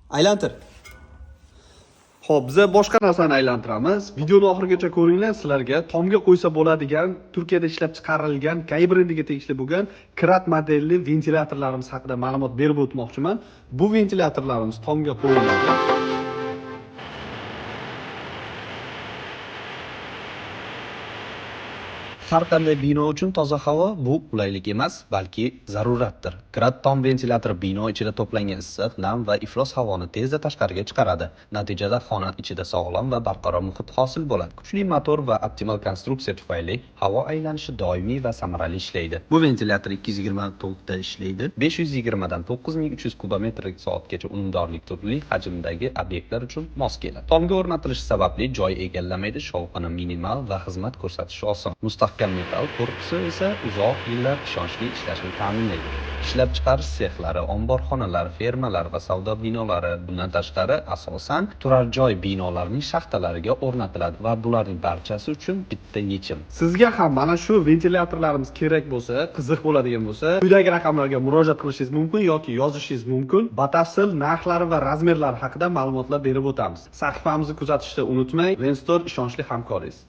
Aylantir. Xo'p, biz boshqa narsani aylantiramiz. Videoni oxirigacha ko'ringlar. Sizlarga tomga qo'ysa bo'ladigan, Turkiyada ishlab chiqarilgan, Kay brendiga tegishli bo'lgan Krat modelli ventilyatorlarimiz haqida ma'lumot berib o'tmoqchiman. Bu ventilyatorlarimiz tomga qo'yiladi. Har qanday bino uchun toza havo bu qulaylik emas, balki zaruratdir. Krat tom ventilyator bino ichida to'plangan issiq, nam va iflos havoni tezda tashqariga chiqaradi. Natijada xona ichida sog'lom va barqaror muhit hosil bo'ladi. Kuchli motor va optimal konstruksiya tufayli havo aylanishi doimiy va samarali ishlaydi. Bu ventilyator 220 tokda ishlaydi. 520 dan 9300 kubometr soatgacha unumdorlik turli hajmdagi obyektlar uchun mos keladi. Tomga o'rnatilishi sababli joy egallamaydi, shovqini minimal va xizmat ko'rsatishi oson. Mustahkam metall korpusi esa uzoq yillar ishonchli ishlashni ta'minlaydi. Ishlab chiqarish sexlari, omborxonalar, fermalar va savdo binolari, bundan tashqari asosan turar joy binolarining shaxtalariga o'rnatiladi va bularning barchasi uchun bitta yechim. Sizga ham mana shu ventilyatorlarimiz kerak bo'lsa, qiziq bo'ladigan bo'lsa, quyidagi raqamlarga murojaat qilishingiz mumkin yoki yozishingiz mumkin. Batafsil narxlari va razmerlari haqida ma'lumotlar berib o'tamiz. Sahifamizni kuzatishni unutmang. Venstore ishonchli hamkoringiz.